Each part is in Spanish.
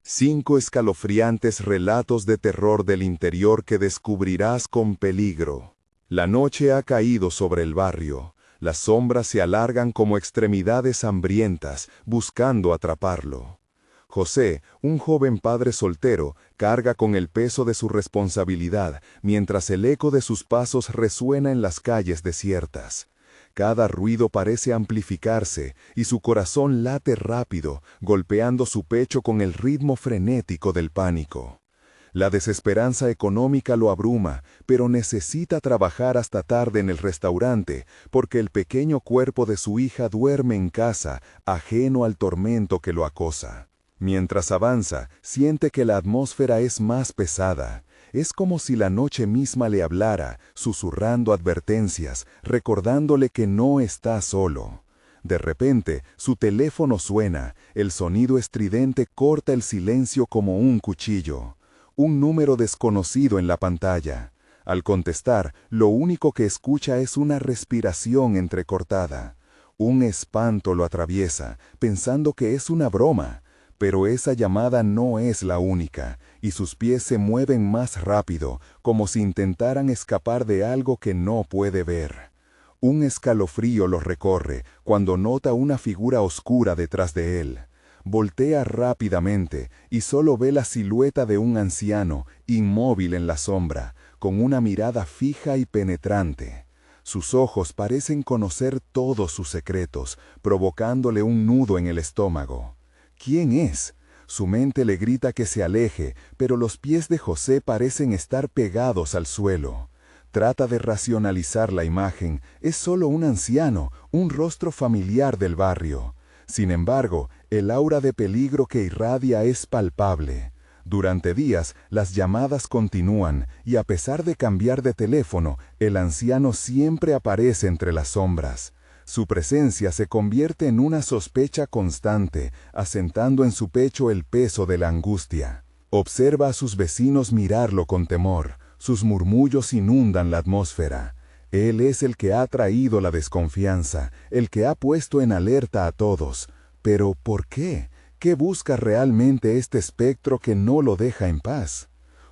5 escalofriantes relatos de terror del interior que descubrirás con peligro. La noche ha caído sobre el barrio. Las sombras se alargan como extremidades hambrientas, buscando atraparlo. José, un joven padre soltero, carga con el peso de su responsabilidad, mientras el eco de sus pasos resuena en las calles desiertas. Cada ruido parece amplificarse, y su corazón late rápido, golpeando su pecho con el ritmo frenético del pánico. La desesperanza económica lo abruma, pero necesita trabajar hasta tarde en el restaurante, porque el pequeño cuerpo de su hija duerme en casa, ajeno al tormento que lo acosa. Mientras avanza, siente que la atmósfera es más pesada. Es como si la noche misma le hablara, susurrando advertencias, recordándole que no está solo. De repente, su teléfono suena, el sonido estridente corta el silencio como un cuchillo. Un número desconocido en la pantalla. Al contestar, lo único que escucha es una respiración entrecortada. Un espanto lo atraviesa, pensando que es una broma. Pero esa llamada no es la única, y sus pies se mueven más rápido, como si intentaran escapar de algo que no puede ver. Un escalofrío lo recorre cuando nota una figura oscura detrás de él. Voltea rápidamente y solo ve la silueta de un anciano, inmóvil en la sombra, con una mirada fija y penetrante. Sus ojos parecen conocer todos sus secretos, provocándole un nudo en el estómago. ¿Quién es? Su mente le grita que se aleje, pero los pies de José parecen estar pegados al suelo. Trata de racionalizar la imagen. Es solo un anciano, un rostro familiar del barrio. Sin embargo, el aura de peligro que irradia es palpable. Durante días, las llamadas continúan, y a pesar de cambiar de teléfono, el anciano siempre aparece entre las sombras. Su presencia se convierte en una sospecha constante, asentando en su pecho el peso de la angustia. Observa a sus vecinos mirarlo con temor. Sus murmullos inundan la atmósfera. Él es el que ha traído la desconfianza, el que ha puesto en alerta a todos. Pero, ¿por qué? ¿Qué busca realmente este espectro que no lo deja en paz?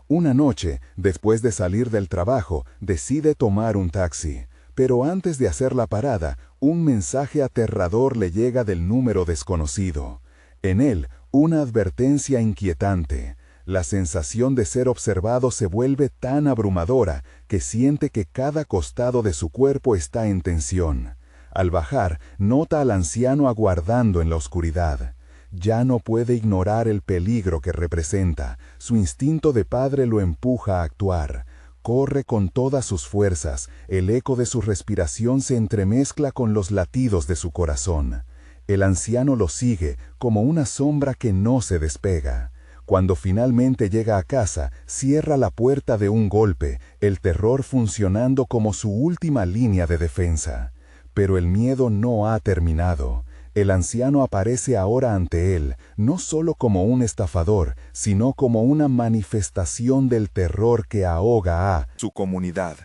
Una noche, después de salir del trabajo, decide tomar un taxi. Pero antes de hacer la parada, un mensaje aterrador le llega del número desconocido. En él, una advertencia inquietante. La sensación de ser observado se vuelve tan abrumadora que siente que cada costado de su cuerpo está en tensión. Al bajar, nota al anciano aguardando en la oscuridad. Ya no puede ignorar el peligro que representa. Su instinto de padre lo empuja a actuar. Corre con todas sus fuerzas, el eco de su respiración se entremezcla con los latidos de su corazón. El anciano lo sigue, como una sombra que no se despega. Cuando finalmente llega a casa, cierra la puerta de un golpe, el terror funcionando como su última línea de defensa. Pero el miedo no ha terminado. El anciano aparece ahora ante él, no solo como un estafador, sino como una manifestación del terror que ahoga a su comunidad.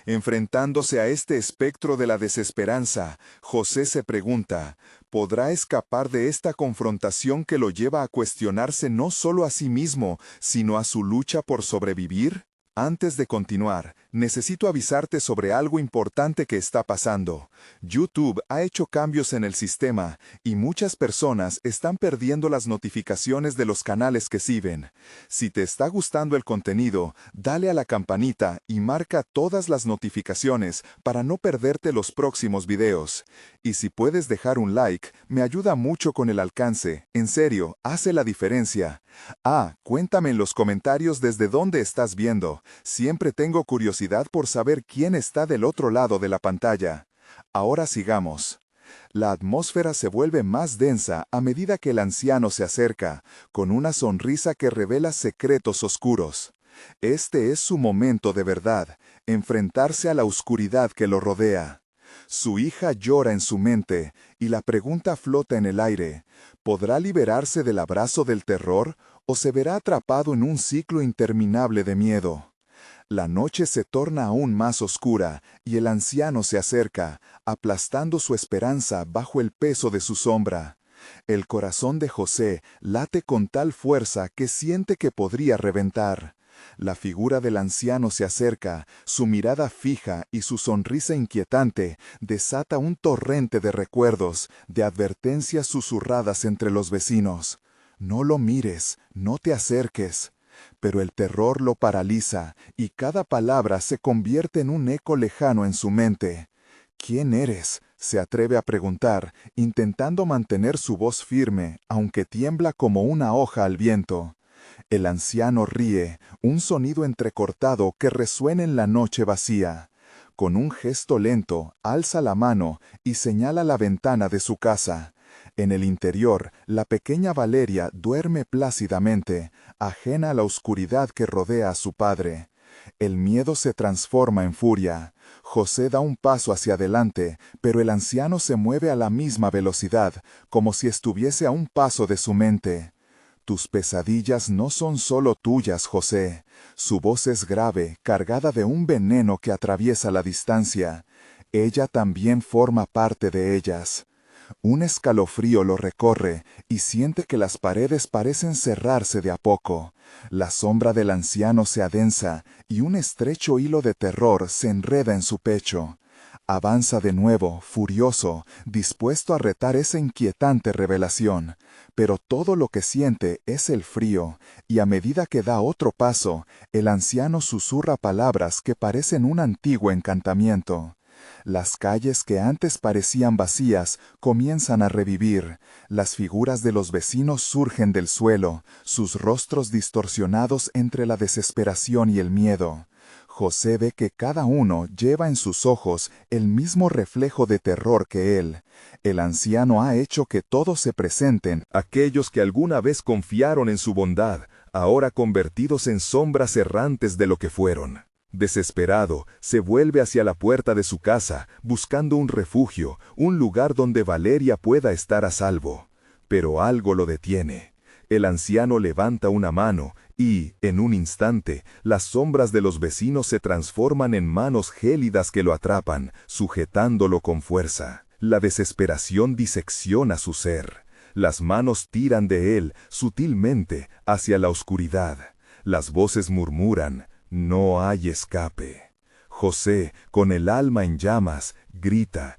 Enfrentándose a este espectro de la desesperanza, José se pregunta, ¿podrá escapar de esta confrontación que lo lleva a cuestionarse no solo a sí mismo, sino a su lucha por sobrevivir? Antes de continuar, necesito avisarte sobre algo importante que está pasando. YouTube ha hecho cambios en el sistema y muchas personas están perdiendo las notificaciones de los canales que siguen. Si te está gustando el contenido, dale a la campanita y marca todas las notificaciones para no perderte los próximos videos. Y si puedes dejar un like, me ayuda mucho con el alcance. En serio, hace la diferencia. Cuéntame en los comentarios desde dónde estás viendo. Siempre tengo curiosidad por saber quién está del otro lado de la pantalla. Ahora sigamos. La atmósfera se vuelve más densa a medida que el anciano se acerca, con una sonrisa que revela secretos oscuros. Este es su momento de verdad, enfrentarse a la oscuridad que lo rodea. Su hija llora en su mente, y la pregunta flota en el aire. ¿Podrá liberarse del abrazo del terror o se verá atrapado en un ciclo interminable de miedo? La noche se torna aún más oscura y el anciano se acerca, aplastando su esperanza bajo el peso de su sombra. El corazón de José late con tal fuerza que siente que podría reventar. La figura del anciano se acerca, su mirada fija y su sonrisa inquietante desata un torrente de recuerdos, de advertencias susurradas entre los vecinos. No lo mires, no te acerques. Pero el terror lo paraliza y cada palabra se convierte en un eco lejano en su mente. ¿Quién eres?, se atreve a preguntar, intentando mantener su voz firme, aunque tiembla como una hoja al viento. El anciano ríe, un sonido entrecortado que resuena en la noche vacía. Con un gesto lento, alza la mano y señala la ventana de su casa. En el interior, la pequeña Valeria duerme plácidamente, ajena a la oscuridad que rodea a su padre. El miedo se transforma en furia. José da un paso hacia adelante, pero el anciano se mueve a la misma velocidad, como si estuviese a un paso de su mente. Tus pesadillas no son solo tuyas, José. Su voz es grave, cargada de un veneno que atraviesa la distancia. Ella también forma parte de ellas. Un escalofrío lo recorre y siente que las paredes parecen cerrarse de a poco. La sombra del anciano se adensa y un estrecho hilo de terror se enreda en su pecho. Avanza de nuevo, furioso, dispuesto a retar esa inquietante revelación. Pero todo lo que siente es el frío, y a medida que da otro paso, el anciano susurra palabras que parecen un antiguo encantamiento. Las calles que antes parecían vacías comienzan a revivir. Las figuras de los vecinos surgen del suelo, sus rostros distorsionados entre la desesperación y el miedo. José ve que cada uno lleva en sus ojos el mismo reflejo de terror que él. El anciano ha hecho que todos se presenten, Aquellos que alguna vez confiaron en su bondad, ahora convertidos en sombras errantes de lo que fueron. Desesperado, se vuelve hacia la puerta de su casa, buscando un refugio, un lugar donde Valeria pueda estar a salvo. Pero algo lo detiene. El anciano levanta una mano y, en un instante, las sombras de los vecinos se transforman en manos gélidas que lo atrapan, sujetándolo con fuerza. La desesperación disecciona su ser. Las manos tiran de él, sutilmente, hacia la oscuridad. Las voces murmuran: no hay escape. José, con el alma en llamas, grita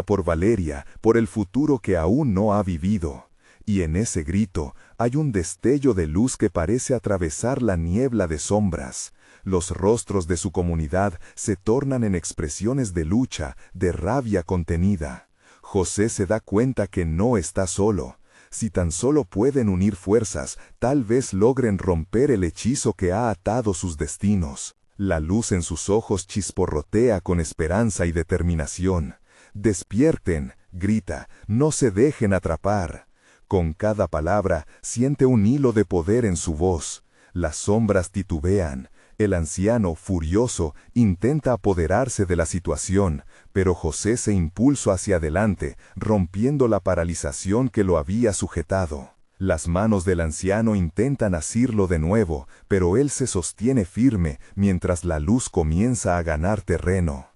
por Valeria, por el futuro que aún no ha vivido. Y en ese grito hay un destello de luz que parece atravesar la niebla de sombras. Los rostros de su comunidad se tornan en expresiones de lucha, de rabia contenida. José se da cuenta que no está solo. Si tan solo pueden unir fuerzas, tal vez logren romper el hechizo que ha atado sus destinos. La luz en sus ojos chisporrotea con esperanza y determinación. «Despierten», grita, «no se dejen atrapar». Con cada palabra siente un hilo de poder en su voz. Las sombras titubean. El anciano, furioso, intenta apoderarse de la situación, pero José se impulsa hacia adelante, rompiendo la paralización que lo había sujetado. Las manos del anciano intentan asirlo de nuevo, pero él se sostiene firme mientras la luz comienza a ganar terreno.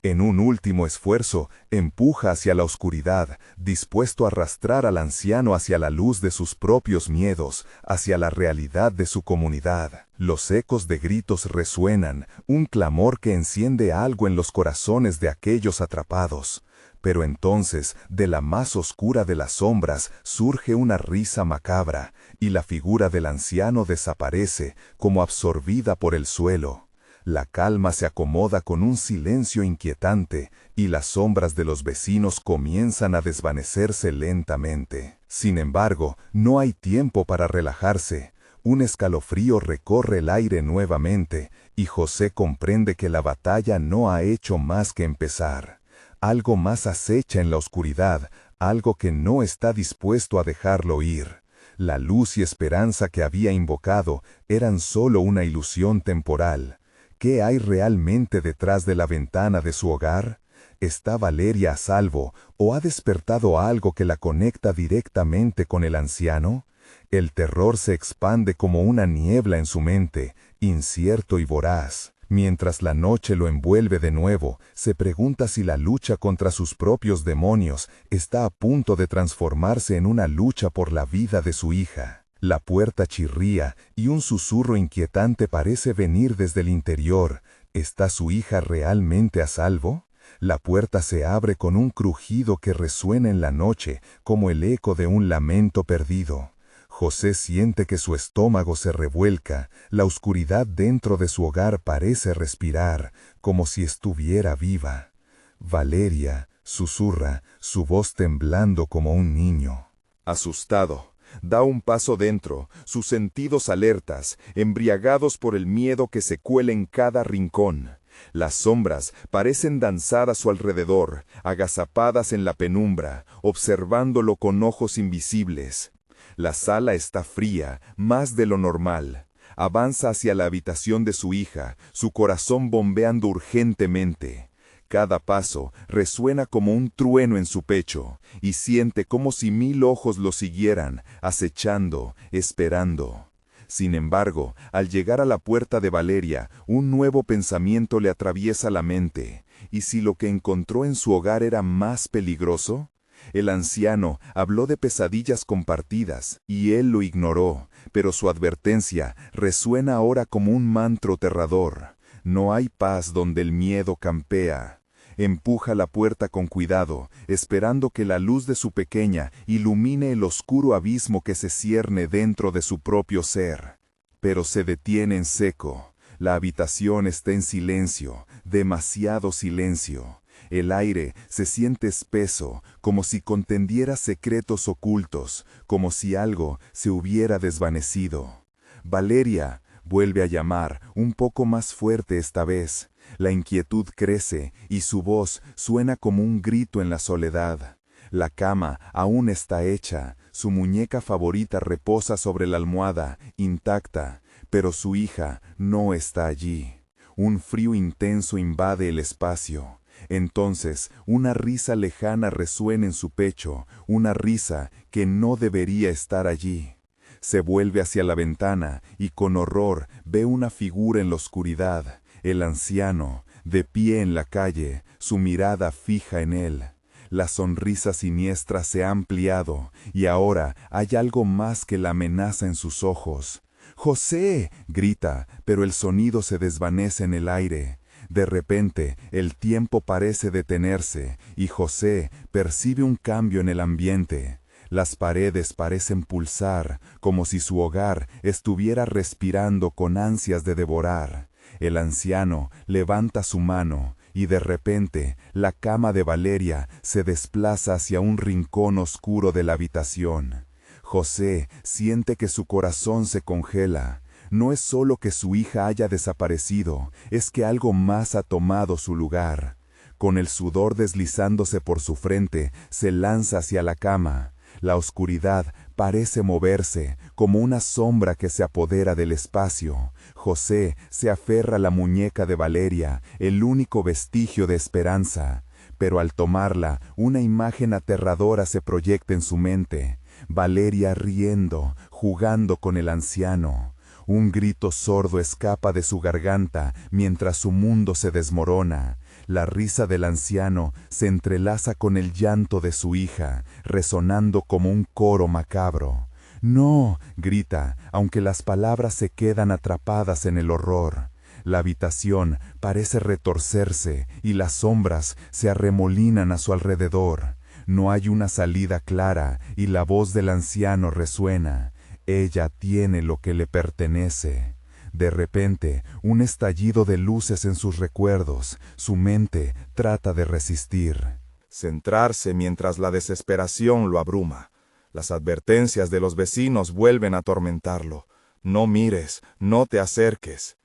En un último esfuerzo, empuja hacia la oscuridad, dispuesto a arrastrar al anciano hacia la luz de sus propios miedos, hacia la realidad de su comunidad. Los ecos de gritos resuenan, un clamor que enciende algo en los corazones de aquellos atrapados. Pero entonces, de la más oscura de las sombras, surge una risa macabra, y la figura del anciano desaparece, como absorbida por el suelo. La calma se acomoda con un silencio inquietante, y las sombras de los vecinos comienzan a desvanecerse lentamente. Sin embargo, no hay tiempo para relajarse. Un escalofrío recorre el aire nuevamente, y José comprende que la batalla no ha hecho más que empezar. Algo más acecha en la oscuridad, algo que no está dispuesto a dejarlo ir. La luz y esperanza que había invocado eran solo una ilusión temporal. ¿Qué hay realmente detrás de la ventana de su hogar? ¿Está Valeria a salvo o ha despertado algo que la conecta directamente con el anciano? El terror se expande como una niebla en su mente, incierto y voraz. Mientras la noche lo envuelve de nuevo, se pregunta si la lucha contra sus propios demonios está a punto de transformarse en una lucha por la vida de su hija. La puerta chirría y un susurro inquietante parece venir desde el interior. ¿Está su hija realmente a salvo? La puerta se abre con un crujido que resuena en la noche como el eco de un lamento perdido. José siente que su estómago se revuelca, la oscuridad dentro de su hogar parece respirar, como si estuviera viva. Valeria, susurra, su voz temblando como un niño. Asustado, da un paso dentro, sus sentidos alertas, embriagados por el miedo que se cuela en cada rincón. Las sombras parecen danzar a su alrededor, agazapadas en la penumbra, observándolo con ojos invisibles. La sala está fría, más de lo normal. Avanza hacia la habitación de su hija, su corazón bombeando urgentemente. Cada paso resuena como un trueno en su pecho, y siente como si 1000 ojos lo siguieran, acechando, esperando. Sin embargo, al llegar a la puerta de Valeria, un nuevo pensamiento le atraviesa la mente. ¿Y si lo que encontró en su hogar era más peligroso? El anciano habló de pesadillas compartidas, y él lo ignoró, pero su advertencia resuena ahora como un mantra aterrador. No hay paz donde el miedo campea. Empuja la puerta con cuidado, esperando que la luz de su pequeña ilumine el oscuro abismo que se cierne dentro de su propio ser. Pero se detiene en seco. La habitación está en silencio, demasiado silencio. El aire se siente espeso, como si contendiera secretos ocultos, como si algo se hubiera desvanecido. Valeria vuelve a llamar, un poco más fuerte esta vez. La inquietud crece y su voz suena como un grito en la soledad. La cama aún está hecha, su muñeca favorita reposa sobre la almohada, intacta, pero su hija no está allí. Un frío intenso invade el espacio. Entonces, una risa lejana resuena en su pecho, una risa que no debería estar allí. Se vuelve hacia la ventana y con horror ve una figura en la oscuridad, el anciano, de pie en la calle, su mirada fija en él. La sonrisa siniestra se ha ampliado y ahora hay algo más que la amenaza en sus ojos. ¡José!, grita, pero el sonido se desvanece en el aire. De repente, el tiempo parece detenerse, y José percibe un cambio en el ambiente. Las paredes parecen pulsar, como si su hogar estuviera respirando con ansias de devorar. El anciano levanta su mano, y de repente, la cama de Valeria se desplaza hacia un rincón oscuro de la habitación. José siente que su corazón se congela. No es solo que su hija haya desaparecido, es que algo más ha tomado su lugar. Con el sudor deslizándose por su frente, se lanza hacia la cama. La oscuridad parece moverse, como una sombra que se apodera del espacio. José se aferra a la muñeca de Valeria, el único vestigio de esperanza. Pero al tomarla, una imagen aterradora se proyecta en su mente. Valeria riendo, jugando con el anciano. Un grito sordo escapa de su garganta mientras su mundo se desmorona. La risa del anciano se entrelaza con el llanto de su hija, resonando como un coro macabro. «¡No!», grita, aunque las palabras se quedan atrapadas en el horror. La habitación parece retorcerse y las sombras se arremolinan a su alrededor. No hay una salida clara y la voz del anciano resuena. Ella tiene lo que le pertenece. De repente, un estallido de luces en sus recuerdos. Su mente trata de resistir. Centrarse mientras la desesperación lo abruma. Las advertencias de los vecinos vuelven a atormentarlo. No mires, no te acerques.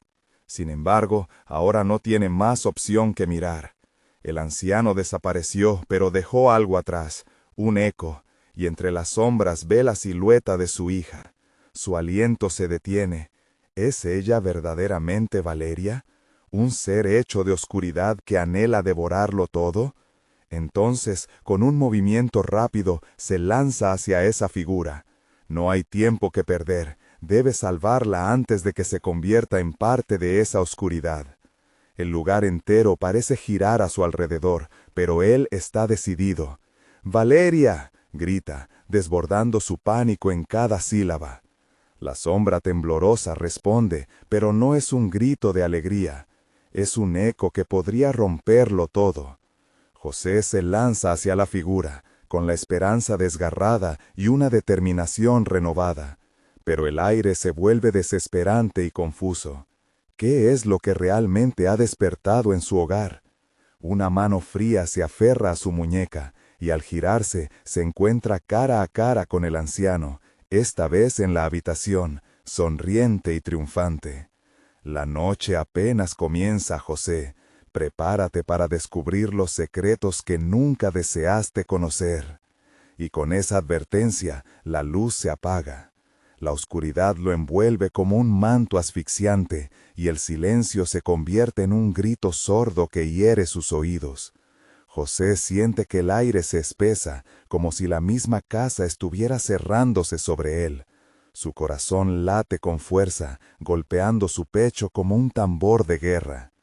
Sin embargo, ahora no tiene más opción que mirar. El anciano desapareció, pero dejó algo atrás, un eco, y entre las sombras ve la silueta de su hija. Su aliento se detiene. ¿Es ella verdaderamente Valeria? ¿Un ser hecho de oscuridad que anhela devorarlo todo? Entonces, con un movimiento rápido, se lanza hacia esa figura. No hay tiempo que perder. Debe salvarla antes de que se convierta en parte de esa oscuridad. El lugar entero parece girar a su alrededor, pero él está decidido. «¡Valeria!», grita, desbordando su pánico en cada sílaba. La sombra temblorosa responde, pero no es un grito de alegría. Es un eco que podría romperlo todo. José se lanza hacia la figura, con la esperanza desgarrada y una determinación renovada. Pero el aire se vuelve desesperante y confuso. ¿Qué es lo que realmente ha despertado en su hogar? Una mano fría se aferra a su muñeca, y al girarse se encuentra cara a cara con el anciano, esta vez en la habitación, sonriente y triunfante. La noche apenas comienza, José. Prepárate para descubrir los secretos que nunca deseaste conocer. Y con esa advertencia, la luz se apaga. La oscuridad lo envuelve como un manto asfixiante, y el silencio se convierte en un grito sordo que hiere sus oídos. José siente que el aire se espesa, como si la misma casa estuviera cerrándose sobre él. Su corazón late con fuerza, golpeando su pecho como un tambor de guerra.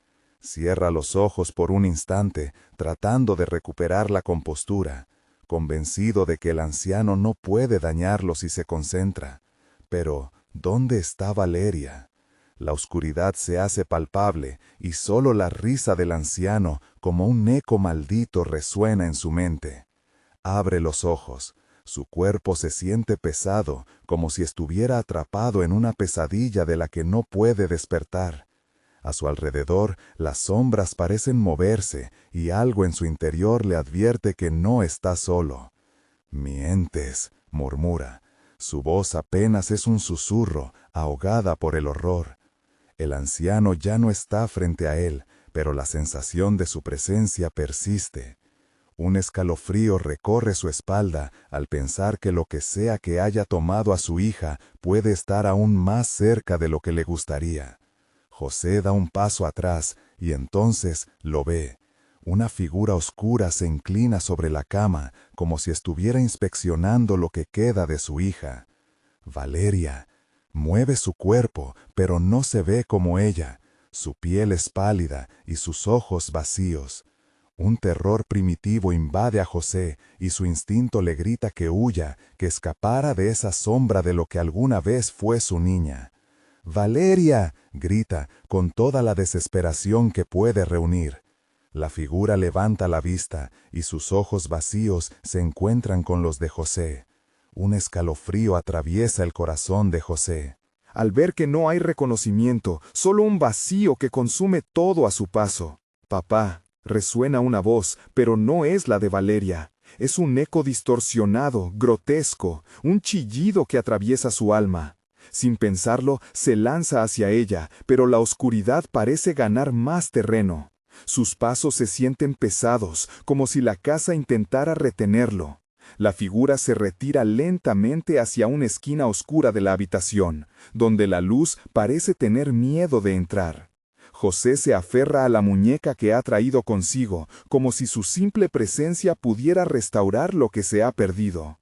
Cierra los ojos por un instante, tratando de recuperar la compostura, convencido de que el anciano no puede dañarlo si se concentra. Pero, ¿dónde está Valeria? La oscuridad se hace palpable, y solo la risa del anciano, como un eco maldito, resuena en su mente. Abre los ojos. Su cuerpo se siente pesado, como si estuviera atrapado en una pesadilla de la que no puede despertar. A su alrededor, las sombras parecen moverse, y algo en su interior le advierte que no está solo. «Mientes», murmura. Su voz apenas es un susurro, ahogada por el horror. El anciano ya no está frente a él, pero la sensación de su presencia persiste. Un escalofrío recorre su espalda al pensar que lo que sea que haya tomado a su hija puede estar aún más cerca de lo que le gustaría. José da un paso atrás y entonces lo ve. Una figura oscura se inclina sobre la cama, como si estuviera inspeccionando lo que queda de su hija. Valeria. Mueve su cuerpo, pero no se ve como ella. Su piel es pálida y sus ojos vacíos. Un terror primitivo invade a José y su instinto le grita que huya, que escapara de esa sombra de lo que alguna vez fue su niña. «¡Valeria!», grita, con toda la desesperación que puede reunir. La figura levanta la vista y sus ojos vacíos se encuentran con los de José. Un escalofrío atraviesa el corazón de José. Al ver que no hay reconocimiento, solo un vacío que consume todo a su paso. «Papá», resuena una voz, pero no es la de Valeria. Es un eco distorsionado, grotesco, un chillido que atraviesa su alma. Sin pensarlo, se lanza hacia ella, pero la oscuridad parece ganar más terreno. Sus pasos se sienten pesados, como si la casa intentara retenerlo. La figura se retira lentamente hacia una esquina oscura de la habitación, donde la luz parece tener miedo de entrar. José se aferra a la muñeca que ha traído consigo, como si su simple presencia pudiera restaurar lo que se ha perdido.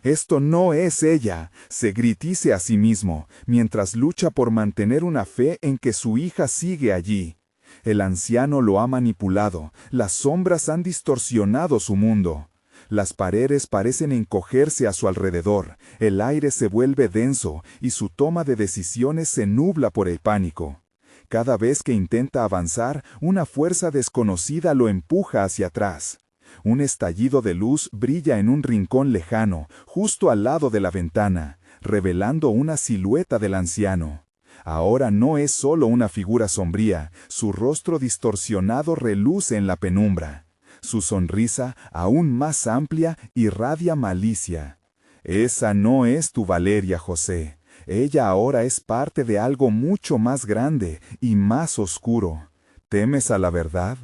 «Esto no es ella», se gritice a sí mismo, mientras lucha por mantener una fe en que su hija sigue allí. El anciano lo ha manipulado, las sombras han distorsionado su mundo. Las paredes parecen encogerse a su alrededor, el aire se vuelve denso y su toma de decisiones se nubla por el pánico. Cada vez que intenta avanzar, una fuerza desconocida lo empuja hacia atrás. Un estallido de luz brilla en un rincón lejano, justo al lado de la ventana, revelando una silueta del anciano. Ahora no es solo una figura sombría, su rostro distorsionado reluce en la penumbra. Su sonrisa, aún más amplia, irradia malicia. «Esa no es tu Valeria, José. Ella ahora es parte de algo mucho más grande y más oscuro. ¿Temes a la verdad?».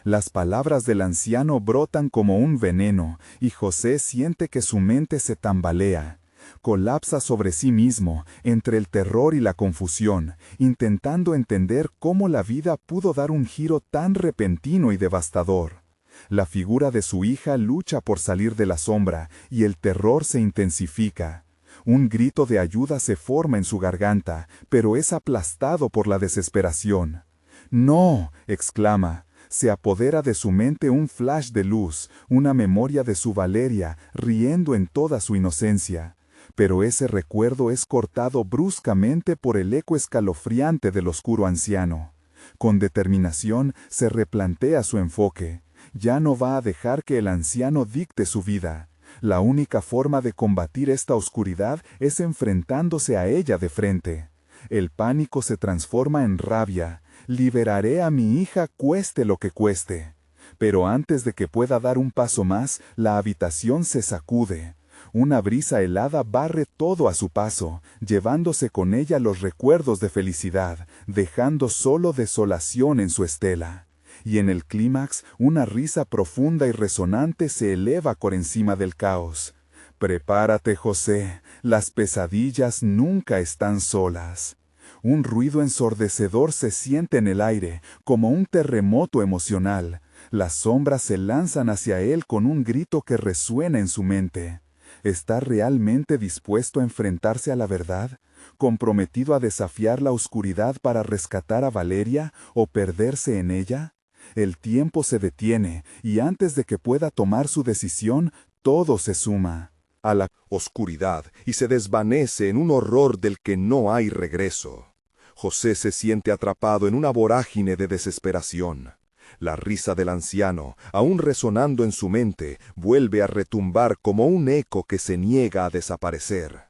Las palabras del anciano brotan como un veneno, y José siente que su mente se tambalea. Colapsa sobre sí mismo, entre el terror y la confusión, intentando entender cómo la vida pudo dar un giro tan repentino y devastador. La figura de su hija lucha por salir de la sombra, y el terror se intensifica. Un grito de ayuda se forma en su garganta, pero es aplastado por la desesperación. ¡No!, exclama. Se apodera de su mente un flash de luz, una memoria de su Valeria, riendo en toda su inocencia. Pero ese recuerdo es cortado bruscamente por el eco escalofriante del oscuro anciano. Con determinación se replantea su enfoque. Ya no va a dejar que el anciano dicte su vida. La única forma de combatir esta oscuridad es enfrentándose a ella de frente. El pánico se transforma en rabia. Liberaré a mi hija cueste lo que cueste. Pero antes de que pueda dar un paso más, la habitación se sacude. Una brisa helada barre todo a su paso, llevándose con ella los recuerdos de felicidad, dejando solo desolación en su estela. Y en el clímax, una risa profunda y resonante se eleva por encima del caos. Prepárate, José, las pesadillas nunca están solas. Un ruido ensordecedor se siente en el aire, como un terremoto emocional. Las sombras se lanzan hacia él con un grito que resuena en su mente. ¿Está realmente dispuesto a enfrentarse a la verdad? ¿Comprometido a desafiar la oscuridad para rescatar a Valeria o perderse en ella? El tiempo se detiene, y antes de que pueda tomar su decisión, todo se suma a la oscuridad y se desvanece en un horror del que no hay regreso. José se siente atrapado en una vorágine de desesperación. La risa del anciano, aún resonando en su mente, vuelve a retumbar como un eco que se niega a desaparecer.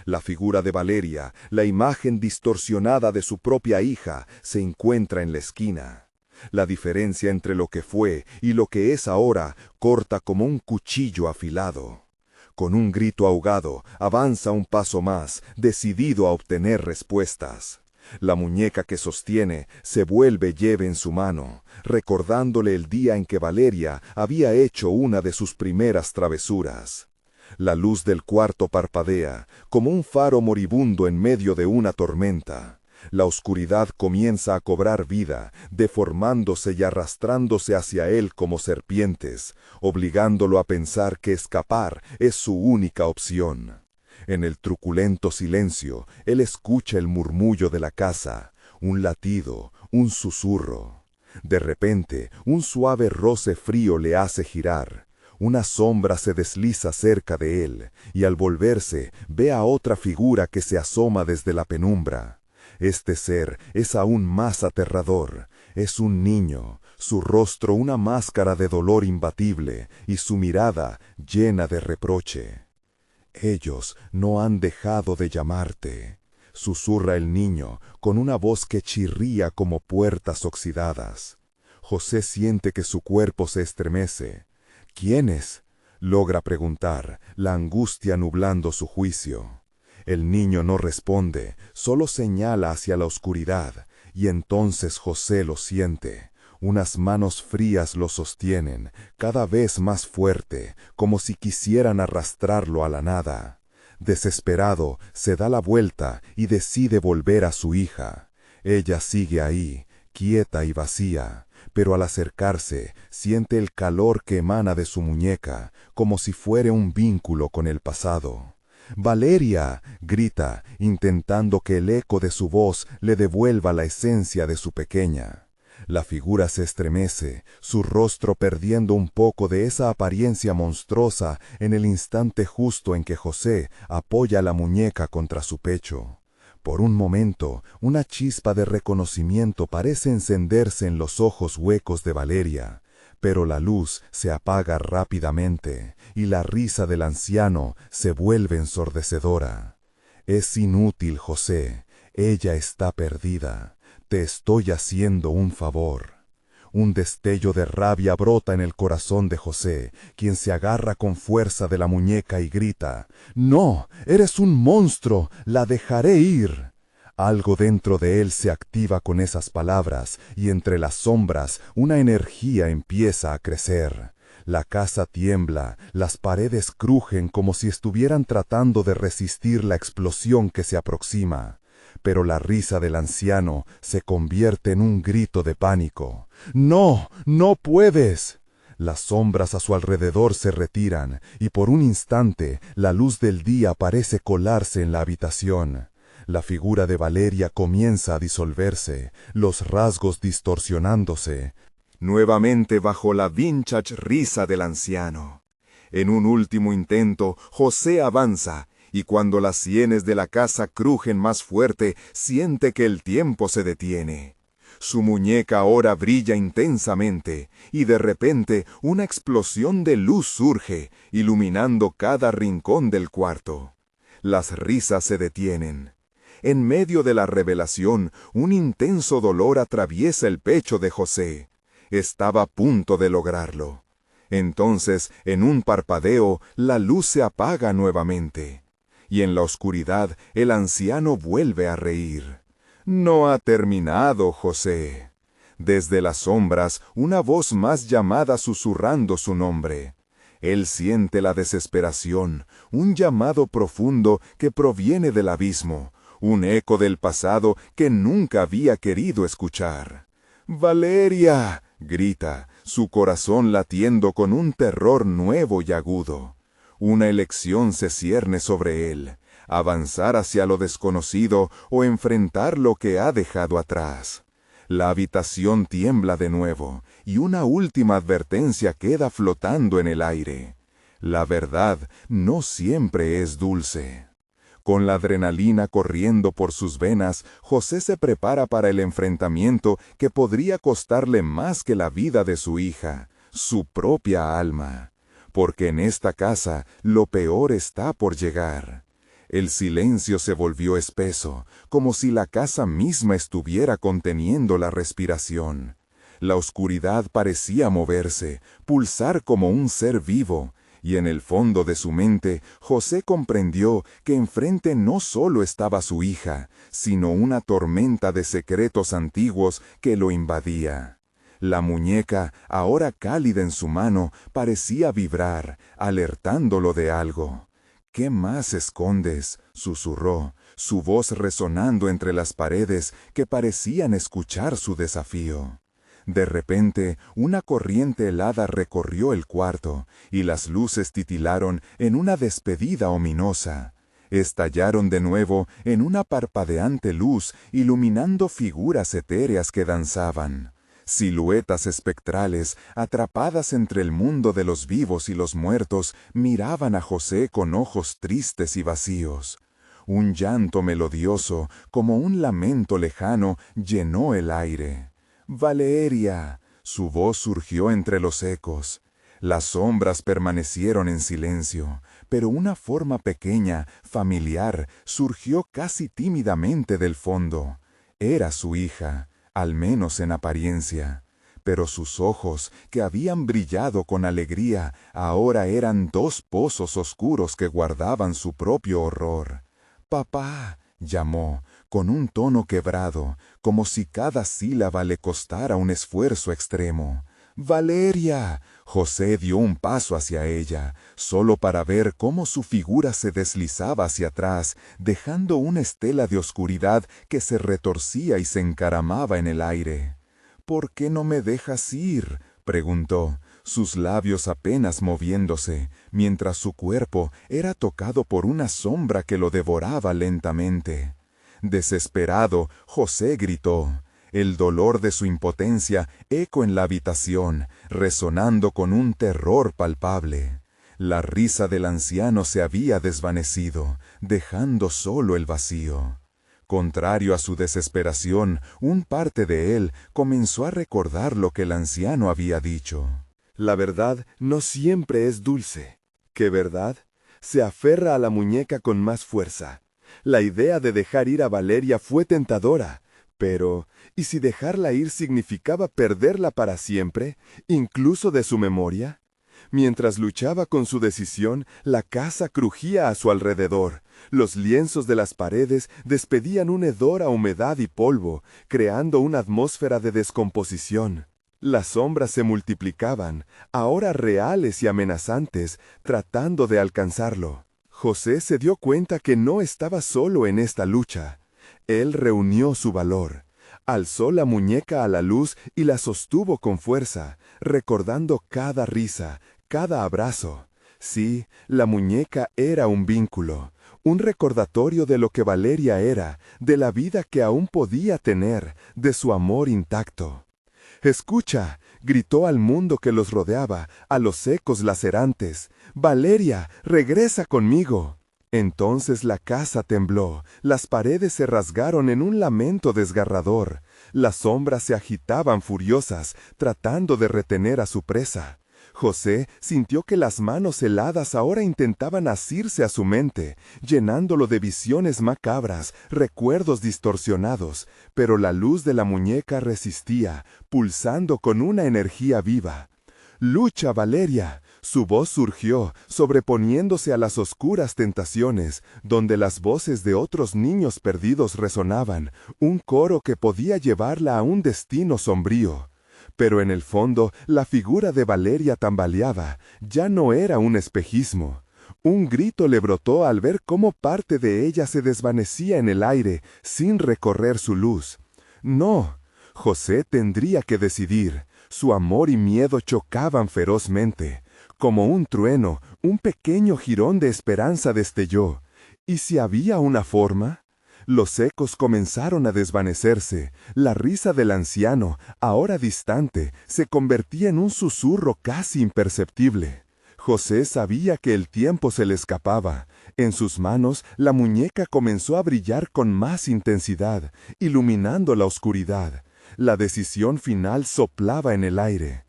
La figura de Valeria, la imagen distorsionada de su propia hija, se encuentra en la esquina. La diferencia entre lo que fue y lo que es ahora corta como un cuchillo afilado. Con un grito ahogado, avanza un paso más, decidido a obtener respuestas. La muñeca que sostiene se vuelve lleve en su mano, recordándole el día en que Valeria había hecho una de sus primeras travesuras. La luz del cuarto parpadea, como un faro moribundo en medio de una tormenta. La oscuridad comienza a cobrar vida, deformándose y arrastrándose hacia él como serpientes, obligándolo a pensar que escapar es su única opción. En el truculento silencio, él escucha el murmullo de la casa, un latido, un susurro. De repente, un suave roce frío le hace girar. Una sombra se desliza cerca de él, y al volverse, ve a otra figura que se asoma desde la penumbra. Este ser es aún más aterrador. Es un niño, su rostro una máscara de dolor imbatible, y su mirada llena de reproche. «Ellos no han dejado de llamarte», susurra el niño, con una voz que chirría como puertas oxidadas. José siente que su cuerpo se estremece. «¿Quiénes?», logra preguntar, la angustia nublando su juicio. El niño no responde, solo señala hacia la oscuridad, y entonces José lo siente. Unas manos frías lo sostienen, cada vez más fuerte, como si quisieran arrastrarlo a la nada. Desesperado, se da la vuelta y decide volver a su hija. Ella sigue ahí, quieta y vacía, pero al acercarse, siente el calor que emana de su muñeca, como si fuera un vínculo con el pasado. «¡Valeria!», grita, intentando que el eco de su voz le devuelva la esencia de su pequeña. La figura se estremece, su rostro perdiendo un poco de esa apariencia monstruosa en el instante justo en que José apoya la muñeca contra su pecho. Por un momento, una chispa de reconocimiento parece encenderse en los ojos huecos de Valeria. Pero la luz se apaga rápidamente, y la risa del anciano se vuelve ensordecedora. «Es inútil, José, ella está perdida. Te estoy haciendo un favor». Un destello de rabia brota en el corazón de José, quien se agarra con fuerza de la muñeca y grita: «¡No! ¡Eres un monstruo! ¡La dejaré ir!». Algo dentro de él se activa con esas palabras, y entre las sombras una energía empieza a crecer. La casa tiembla, las paredes crujen como si estuvieran tratando de resistir la explosión que se aproxima. Pero la risa del anciano se convierte en un grito de pánico. «¡No! ¡No puedes!». Las sombras a su alrededor se retiran, y por un instante la luz del día parece colarse en la habitación. La figura de Valeria comienza a disolverse, los rasgos distorsionándose. Nuevamente bajo la vintage risa del anciano. En un último intento, José avanza, y cuando las sienes de la casa crujen más fuerte, siente que el tiempo se detiene. Su muñeca ahora brilla intensamente, y de repente una explosión de luz surge, iluminando cada rincón del cuarto. Las risas se detienen. En medio de la revelación, un intenso dolor atraviesa el pecho de José. Estaba a punto de lograrlo. Entonces, en un parpadeo, la luz se apaga nuevamente. Y en la oscuridad, el anciano vuelve a reír. No ha terminado, José. Desde las sombras, una voz más llamada susurrando su nombre. Él siente la desesperación, un llamado profundo que proviene del abismo, un eco del pasado que nunca había querido escuchar. ¡Valeria!, grita, su corazón latiendo con un terror nuevo y agudo. Una elección se cierne sobre él. Avanzar hacia lo desconocido o enfrentar lo que ha dejado atrás. La habitación tiembla de nuevo, y una última advertencia queda flotando en el aire. La verdad no siempre es dulce. Con la adrenalina corriendo por sus venas, José se prepara para el enfrentamiento que podría costarle más que la vida de su hija, su propia alma. Porque en esta casa lo peor está por llegar. El silencio se volvió espeso, como si la casa misma estuviera conteniendo la respiración. La oscuridad parecía moverse, pulsar como un ser vivo, y en el fondo de su mente, José comprendió que enfrente no solo estaba su hija, sino una tormenta de secretos antiguos que lo invadía. La muñeca, ahora cálida en su mano, parecía vibrar, alertándolo de algo. ¿Qué más escondes?, susurró, su voz resonando entre las paredes que parecían escuchar su desafío. De repente, una corriente helada recorrió el cuarto, y las luces titilaron en una despedida ominosa. Estallaron de nuevo en una parpadeante luz, iluminando figuras etéreas que danzaban. Siluetas espectrales, atrapadas entre el mundo de los vivos y los muertos, miraban a José con ojos tristes y vacíos. Un llanto melodioso, como un lamento lejano, llenó el aire. «¡Valeria!», su voz surgió entre los ecos. Las sombras permanecieron en silencio, pero una forma pequeña, familiar, surgió casi tímidamente del fondo. Era su hija, al menos en apariencia. Pero sus ojos, que habían brillado con alegría, ahora eran dos pozos oscuros que guardaban su propio horror. «¡Papá!», llamó, con un tono quebrado, como si cada sílaba le costara un esfuerzo extremo. «¡Valeria!». José dio un paso hacia ella, solo para ver cómo su figura se deslizaba hacia atrás, dejando una estela de oscuridad que se retorcía y se encaramaba en el aire. «¿Por qué no me dejas ir?», preguntó, sus labios apenas moviéndose, mientras su cuerpo era tocado por una sombra que lo devoraba lentamente. Desesperado, José gritó. El dolor de su impotencia eco en la habitación, resonando con un terror palpable. La risa del anciano se había desvanecido, dejando solo el vacío. Contrario a su desesperación, un parte de él comenzó a recordar lo que el anciano había dicho. La verdad no siempre es dulce. ¿Qué verdad? Se aferra a la muñeca con más fuerza. La idea de dejar ir a Valeria fue tentadora. Pero, ¿y si dejarla ir significaba perderla para siempre, incluso de su memoria? Mientras luchaba con su decisión, la casa crujía a su alrededor. Los lienzos de las paredes despedían un hedor a humedad y polvo, creando una atmósfera de descomposición. Las sombras se multiplicaban, ahora reales y amenazantes, tratando de alcanzarlo. José se dio cuenta que no estaba solo en esta lucha. Él reunió su valor, alzó la muñeca a la luz y la sostuvo con fuerza, recordando cada risa, cada abrazo. Sí, la muñeca era un vínculo, un recordatorio de lo que Valeria era, de la vida que aún podía tener, de su amor intacto. «Escucha», gritó al mundo que los rodeaba, a los ecos lacerantes, «Valeria, regresa conmigo». Entonces la casa tembló, las paredes se rasgaron en un lamento desgarrador, las sombras se agitaban furiosas, tratando de retener a su presa. José sintió que las manos heladas ahora intentaban asirse a su mente, llenándolo de visiones macabras, recuerdos distorsionados, pero la luz de la muñeca resistía, pulsando con una energía viva. «Lucha, Valeria». Su voz surgió, sobreponiéndose a las oscuras tentaciones, donde las voces de otros niños perdidos resonaban, un coro que podía llevarla a un destino sombrío. Pero en el fondo, la figura de Valeria tambaleaba, ya no era un espejismo. Un grito le brotó al ver cómo parte de ella se desvanecía en el aire, sin recorrer su luz. No, José tendría que decidir. Su amor y miedo chocaban ferozmente. Como un trueno, un pequeño jirón de esperanza destelló. ¿Y si había una forma? Los ecos comenzaron a desvanecerse. La risa del anciano, ahora distante, se convertía en un susurro casi imperceptible. José sabía que el tiempo se le escapaba. En sus manos, la muñeca comenzó a brillar con más intensidad, iluminando la oscuridad. La decisión final soplaba en el aire.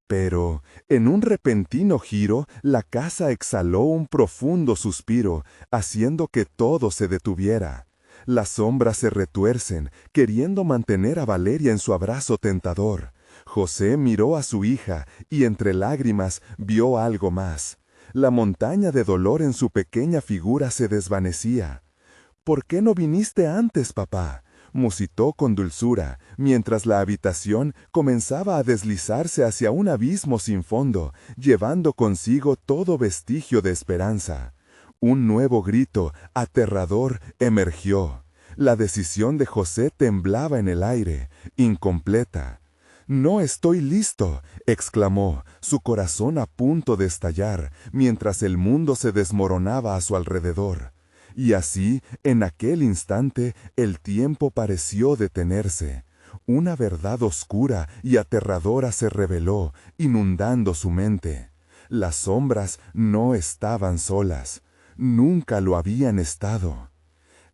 Pero, en un repentino giro, la casa exhaló un profundo suspiro, haciendo que todo se detuviera. Las sombras se retuercen, queriendo mantener a Valeria en su abrazo tentador. José miró a su hija, y entre lágrimas vio algo más. La montaña de dolor en su pequeña figura se desvanecía. «¿Por qué no viniste antes, papá?», musitó con dulzura, mientras la habitación comenzaba a deslizarse hacia un abismo sin fondo, llevando consigo todo vestigio de esperanza. Un nuevo grito, aterrador, emergió. La decisión de José temblaba en el aire, incompleta. «No estoy listo», exclamó, su corazón a punto de estallar, mientras el mundo se desmoronaba a su alrededor. Y así, en aquel instante, el tiempo pareció detenerse. Una verdad oscura y aterradora se reveló, inundando su mente. Las sombras no estaban solas. Nunca lo habían estado.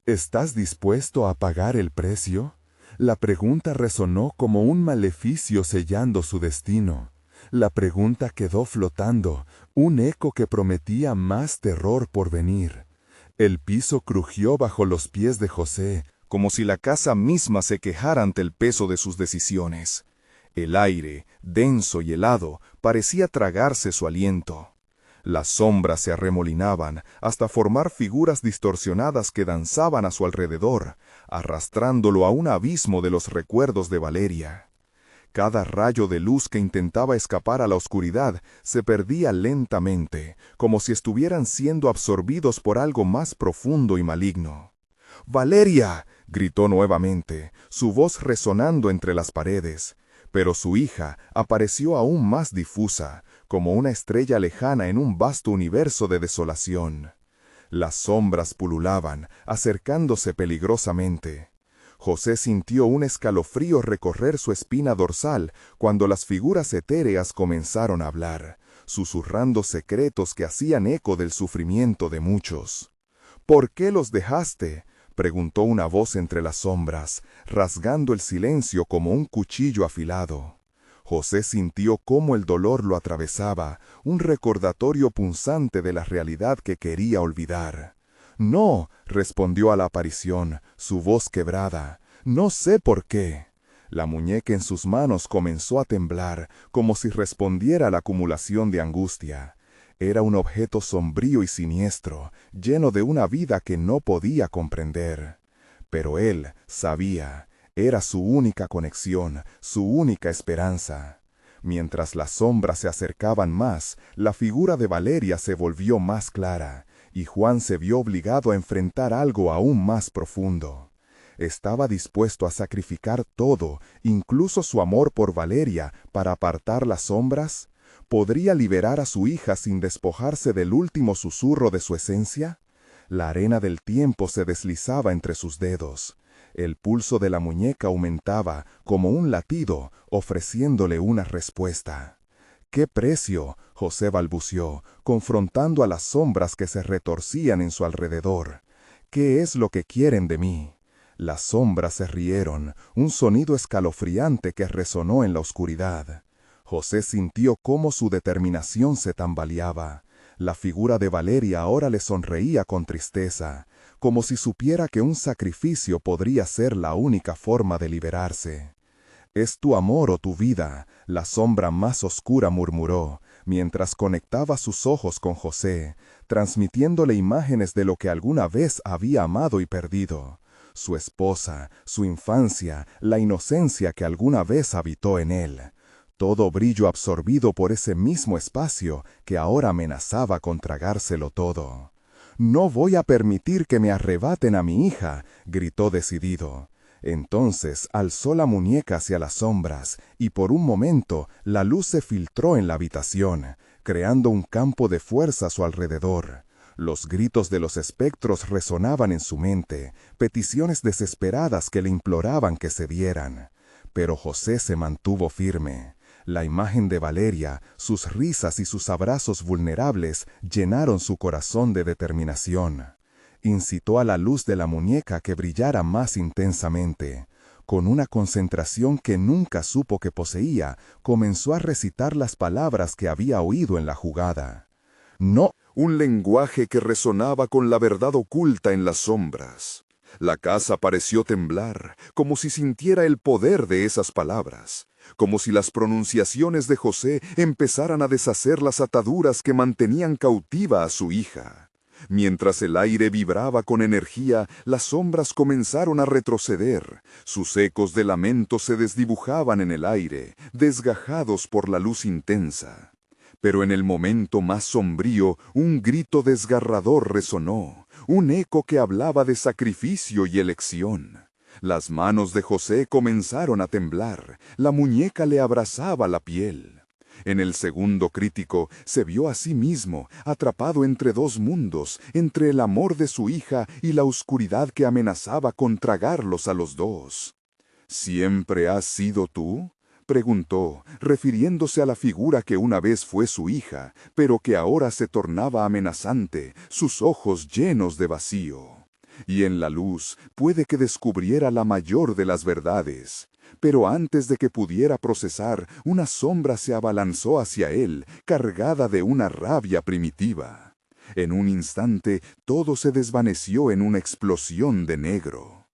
¿Estás dispuesto a pagar el precio? La pregunta resonó como un maleficio sellando su destino. La pregunta quedó flotando, un eco que prometía más terror por venir. El piso crujió bajo los pies de José, como si la casa misma se quejara ante el peso de sus decisiones. El aire, denso y helado, parecía tragarse su aliento. Las sombras se arremolinaban hasta formar figuras distorsionadas que danzaban a su alrededor, arrastrándolo a un abismo de los recuerdos de Valeria. Cada rayo de luz que intentaba escapar a la oscuridad se perdía lentamente, como si estuvieran siendo absorbidos por algo más profundo y maligno. «¡Valeria!», gritó nuevamente, su voz resonando entre las paredes. Pero su hija apareció aún más difusa, como una estrella lejana en un vasto universo de desolación. Las sombras pululaban, acercándose peligrosamente. José sintió un escalofrío recorrer su espina dorsal cuando las figuras etéreas comenzaron a hablar, susurrando secretos que hacían eco del sufrimiento de muchos. «¿Por qué los dejaste?», preguntó una voz entre las sombras, rasgando el silencio como un cuchillo afilado. José sintió cómo el dolor lo atravesaba, un recordatorio punzante de la realidad que quería olvidar. «No», respondió a la aparición, su voz quebrada. «No sé por qué». La muñeca en sus manos comenzó a temblar, como si respondiera a la acumulación de angustia. Era un objeto sombrío y siniestro, lleno de una vida que no podía comprender. Pero él sabía, era su única conexión, su única esperanza. Mientras las sombras se acercaban más, la figura de Valeria se volvió más clara, y Juan se vio obligado a enfrentar algo aún más profundo. Estaba dispuesto a sacrificar todo, incluso su amor por Valeria, para apartar las sombras. ¿Podría liberar a su hija sin despojarse del último susurro de su esencia? La arena del tiempo se deslizaba entre sus dedos. El pulso de la muñeca aumentaba como un latido, ofreciéndole una respuesta. —¿Qué precio? José balbuceó, confrontando a las sombras que se retorcían en su alrededor. ¿Qué es lo que quieren de mí? Las sombras se rieron, un sonido escalofriante que resonó en la oscuridad. José sintió cómo su determinación se tambaleaba. La figura de Valeria ahora le sonreía con tristeza, como si supiera que un sacrificio podría ser la única forma de liberarse. «Es tu amor o tu vida», la sombra más oscura murmuró, mientras conectaba sus ojos con José, transmitiéndole imágenes de lo que alguna vez había amado y perdido. Su esposa, su infancia, la inocencia que alguna vez habitó en él. Todo brillo absorbido por ese mismo espacio que ahora amenazaba con tragárselo todo. «No voy a permitir que me arrebaten a mi hija», gritó decidido. Entonces alzó la muñeca hacia las sombras y por un momento la luz se filtró en la habitación, creando un campo de fuerza a su alrededor. Los gritos de los espectros resonaban en su mente, peticiones desesperadas que le imploraban que cedieran. Pero José se mantuvo firme. La imagen de Valeria, sus risas y sus abrazos vulnerables llenaron su corazón de determinación. Incitó a la luz de la muñeca que brillara más intensamente. Con una concentración que nunca supo que poseía, comenzó a recitar las palabras que había oído en la jugada. «No», un lenguaje que resonaba con la verdad oculta en las sombras. La casa pareció temblar, como si sintiera el poder de esas palabras, como si las pronunciaciones de José empezaran a deshacer las ataduras que mantenían cautiva a su hija. Mientras el aire vibraba con energía, las sombras comenzaron a retroceder. Sus ecos de lamento se desdibujaban en el aire, desgajados por la luz intensa. Pero en el momento más sombrío, un grito desgarrador resonó, un eco que hablaba de sacrificio y elección. Las manos de José comenzaron a temblar, la muñeca le abrazaba la piel. En el segundo crítico se vio a sí mismo, atrapado entre dos mundos, entre el amor de su hija y la oscuridad que amenazaba con tragarlos a los dos. «¿Siempre has sido tú?», preguntó, refiriéndose a la figura que una vez fue su hija, pero que ahora se tornaba amenazante, sus ojos llenos de vacío. Y en la luz puede que descubriera la mayor de las verdades. Pero antes de que pudiera procesar, una sombra se abalanzó hacia él, cargada de una rabia primitiva. En un instante, todo se desvaneció en una explosión de negro.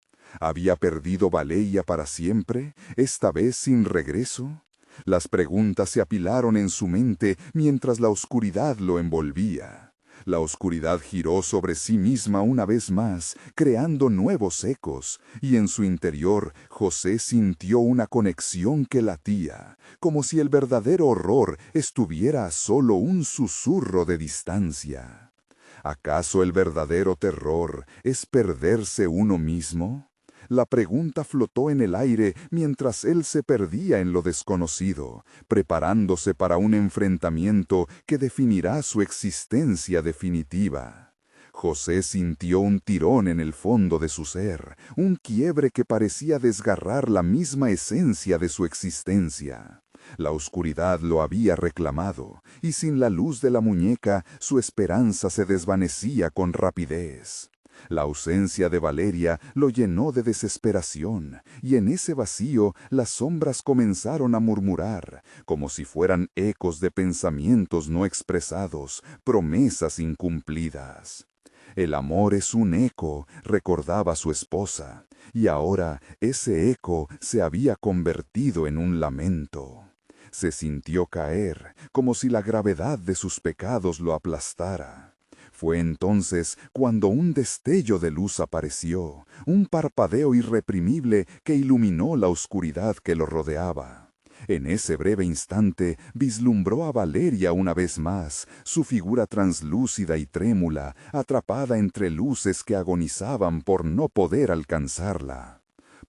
¿Había perdido Valeria para siempre, esta vez sin regreso? Las preguntas se apilaron en su mente mientras la oscuridad lo envolvía. La oscuridad giró sobre sí misma una vez más, creando nuevos ecos, y en su interior José sintió una conexión que latía, como si el verdadero horror estuviera a solo un susurro de distancia. ¿Acaso el verdadero terror es perderse uno mismo? La pregunta flotó en el aire mientras él se perdía en lo desconocido, preparándose para un enfrentamiento que definirá su existencia definitiva. José sintió un tirón en el fondo de su ser, un quiebre que parecía desgarrar la misma esencia de su existencia. La oscuridad lo había reclamado, y sin la luz de la muñeca, su esperanza se desvanecía con rapidez. La ausencia de Valeria lo llenó de desesperación, y en ese vacío las sombras comenzaron a murmurar, como si fueran ecos de pensamientos no expresados, promesas incumplidas. «El amor es un eco», recordaba su esposa, y ahora ese eco se había convertido en un lamento. Se sintió caer, como si la gravedad de sus pecados lo aplastara. Fue entonces cuando un destello de luz apareció, un parpadeo irreprimible que iluminó la oscuridad que lo rodeaba. En ese breve instante vislumbró a Valeria una vez más, su figura translúcida y trémula, atrapada entre luces que agonizaban por no poder alcanzarla.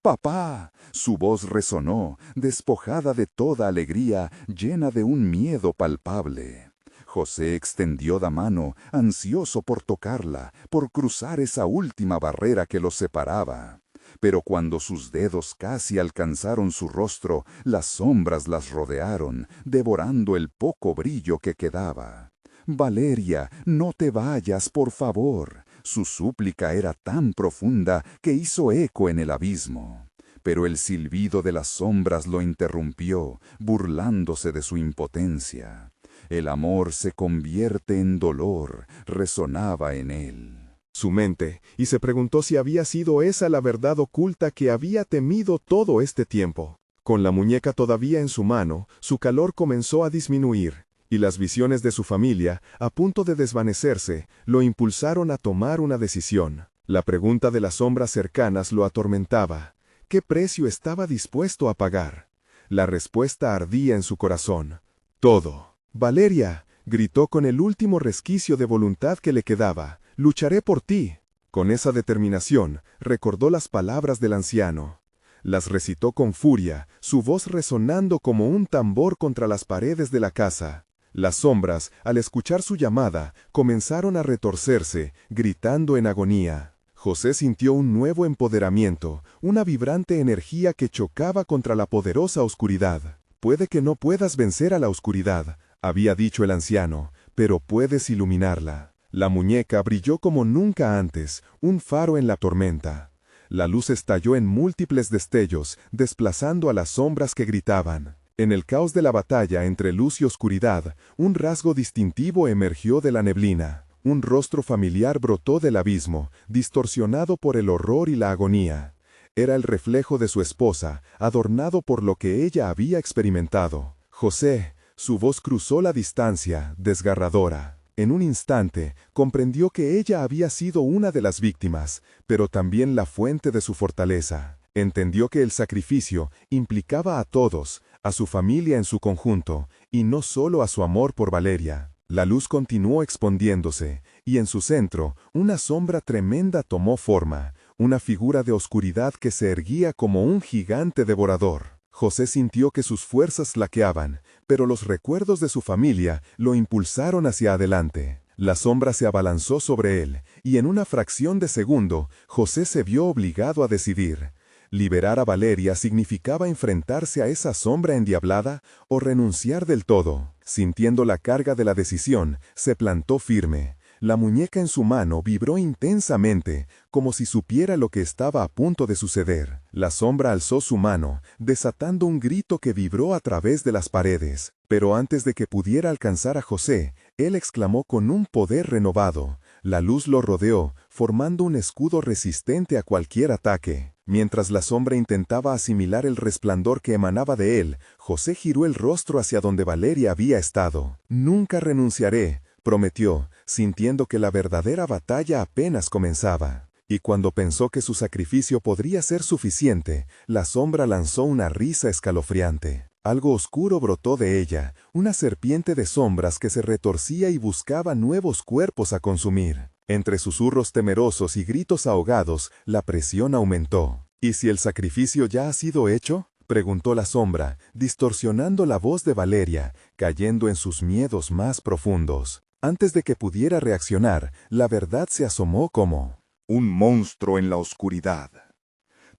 «¡Papá!», su voz resonó, despojada de toda alegría, llena de un miedo palpable. José extendió la mano, ansioso por tocarla, por cruzar esa última barrera que los separaba. Pero cuando sus dedos casi alcanzaron su rostro, las sombras las rodearon, devorando el poco brillo que quedaba. «Valeria, no te vayas, por favor». Su súplica era tan profunda que hizo eco en el abismo. Pero el silbido de las sombras lo interrumpió, burlándose de su impotencia. «El amor se convierte en dolor», resonaba en él. Su mente, y se preguntó si había sido esa la verdad oculta que había temido todo este tiempo. Con la muñeca todavía en su mano, su calor comenzó a disminuir, y las visiones de su familia, a punto de desvanecerse, lo impulsaron a tomar una decisión. La pregunta de las sombras cercanas lo atormentaba. ¿Qué precio estaba dispuesto a pagar? La respuesta ardía en su corazón. Todo. «Valeria», gritó con el último resquicio de voluntad que le quedaba, «lucharé por ti». Con esa determinación, recordó las palabras del anciano. Las recitó con furia, su voz resonando como un tambor contra las paredes de la casa. Las sombras, al escuchar su llamada, comenzaron a retorcerse, gritando en agonía. José sintió un nuevo empoderamiento, una vibrante energía que chocaba contra la poderosa oscuridad. «Puede que no puedas vencer a la oscuridad», había dicho el anciano, «pero puedes iluminarla». La muñeca brilló como nunca antes, un faro en la tormenta. La luz estalló en múltiples destellos, desplazando a las sombras que gritaban. En el caos de la batalla entre luz y oscuridad, un rasgo distintivo emergió de la neblina. Un rostro familiar brotó del abismo, distorsionado por el horror y la agonía. Era el reflejo de su esposa, adornado por lo que ella había experimentado. «José», su voz cruzó la distancia, desgarradora. En un instante, comprendió que ella había sido una de las víctimas, pero también la fuente de su fortaleza. Entendió que el sacrificio implicaba a todos, a su familia en su conjunto, y no solo a su amor por Valeria. La luz continuó expandiéndose, y en su centro, una sombra tremenda tomó forma, una figura de oscuridad que se erguía como un gigante devorador. José sintió que sus fuerzas flaqueaban, pero los recuerdos de su familia lo impulsaron hacia adelante. La sombra se abalanzó sobre él, y en una fracción de segundo, José se vio obligado a decidir. Liberar a Valeria significaba enfrentarse a esa sombra endiablada o renunciar del todo. Sintiendo la carga de la decisión, se plantó firme. La muñeca en su mano vibró intensamente, como si supiera lo que estaba a punto de suceder. La sombra alzó su mano, desatando un grito que vibró a través de las paredes. Pero antes de que pudiera alcanzar a José, él exclamó con un poder renovado. La luz lo rodeó, formando un escudo resistente a cualquier ataque. Mientras la sombra intentaba asimilar el resplandor que emanaba de él, José giró el rostro hacia donde Valeria había estado. «Nunca renunciaré», prometió, sintiendo que la verdadera batalla apenas comenzaba. Y cuando pensó que su sacrificio podría ser suficiente, la sombra lanzó una risa escalofriante. Algo oscuro brotó de ella, una serpiente de sombras que se retorcía y buscaba nuevos cuerpos a consumir. Entre susurros temerosos y gritos ahogados, la presión aumentó. «¿Y si el sacrificio ya ha sido hecho?», preguntó la sombra, distorsionando la voz de Valeria, cayendo en sus miedos más profundos. Antes de que pudiera reaccionar, la verdad se asomó como un monstruo en la oscuridad.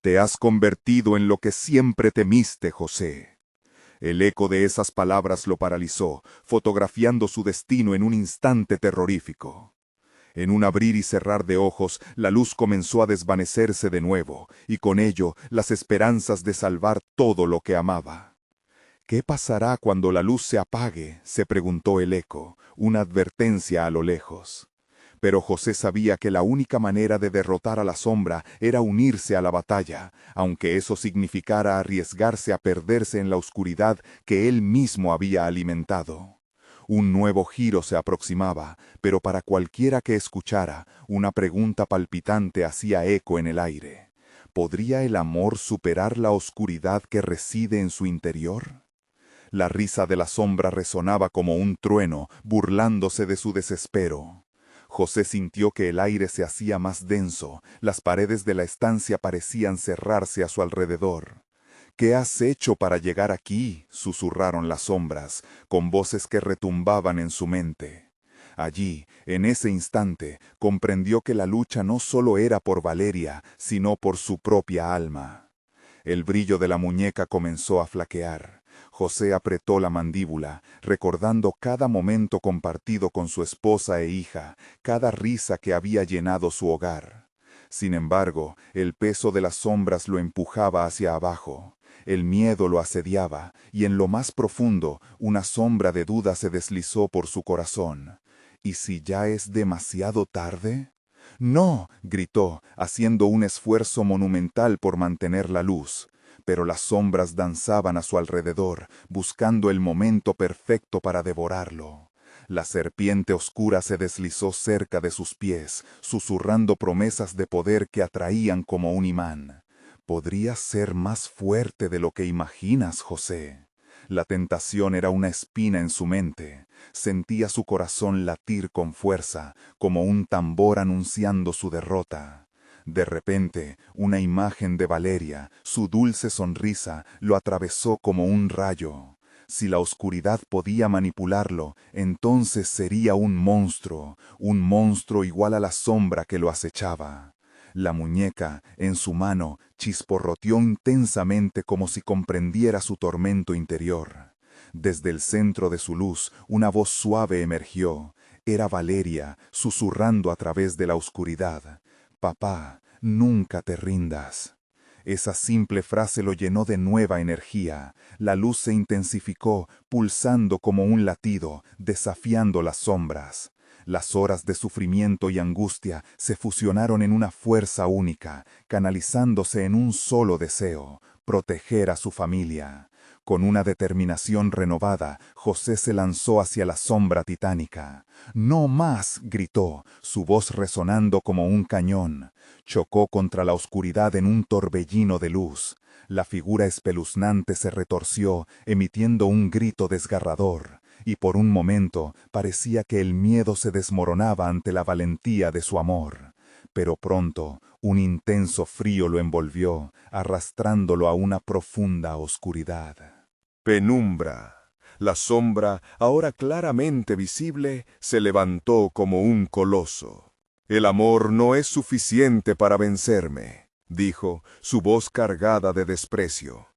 «Te has convertido en lo que siempre temiste, José». El eco de esas palabras lo paralizó, fotografiando su destino en un instante terrorífico. En un abrir y cerrar de ojos, la luz comenzó a desvanecerse de nuevo, y con ello las esperanzas de salvar todo lo que amaba. «¿Qué pasará cuando la luz se apague?», se preguntó el eco, una advertencia a lo lejos. Pero José sabía que la única manera de derrotar a la sombra era unirse a la batalla, aunque eso significara arriesgarse a perderse en la oscuridad que él mismo había alimentado. Un nuevo giro se aproximaba, pero para cualquiera que escuchara, una pregunta palpitante hacía eco en el aire. ¿Podría el amor superar la oscuridad que reside en su interior? La risa de la sombra resonaba como un trueno, burlándose de su desespero. José sintió que el aire se hacía más denso, las paredes de la estancia parecían cerrarse a su alrededor. ¿Qué has hecho para llegar aquí?, susurraron las sombras, con voces que retumbaban en su mente. Allí, en ese instante, comprendió que la lucha no solo era por Valeria, sino por su propia alma. El brillo de la muñeca comenzó a flaquear. José apretó la mandíbula, recordando cada momento compartido con su esposa e hija, cada risa que había llenado su hogar. Sin embargo, el peso de las sombras lo empujaba hacia abajo. El miedo lo asediaba, y en lo más profundo, una sombra de duda se deslizó por su corazón. ¿Y si ya es demasiado tarde? ¡No!, gritó, haciendo un esfuerzo monumental por mantener la luz. Pero las sombras danzaban a su alrededor, buscando el momento perfecto para devorarlo. La serpiente oscura se deslizó cerca de sus pies, susurrando promesas de poder que atraían como un imán. «Podrías ser más fuerte de lo que imaginas, José». La tentación era una espina en su mente. Sentía su corazón latir con fuerza, como un tambor anunciando su derrota. De repente, una imagen de Valeria, su dulce sonrisa, lo atravesó como un rayo. Si la oscuridad podía manipularlo, entonces sería un monstruo igual a la sombra que lo acechaba. La muñeca, en su mano, chisporroteó intensamente como si comprendiera su tormento interior. Desde el centro de su luz, una voz suave emergió. Era Valeria, susurrando a través de la oscuridad. «Papá, nunca te rindas». Esa simple frase lo llenó de nueva energía. La luz se intensificó, pulsando como un latido, desafiando las sombras. Las horas de sufrimiento y angustia se fusionaron en una fuerza única, canalizándose en un solo deseo: proteger a su familia. Con una determinación renovada, José se lanzó hacia la sombra titánica. «¡No más!», gritó, su voz resonando como un cañón. Chocó contra la oscuridad en un torbellino de luz. La figura espeluznante se retorció, emitiendo un grito desgarrador, y por un momento parecía que el miedo se desmoronaba ante la valentía de su amor. Pero pronto, un intenso frío lo envolvió, arrastrándolo a una profunda oscuridad. Penumbra. La sombra, ahora claramente visible, se levantó como un coloso. «El amor no es suficiente para vencerme», dijo, su voz cargada de desprecio.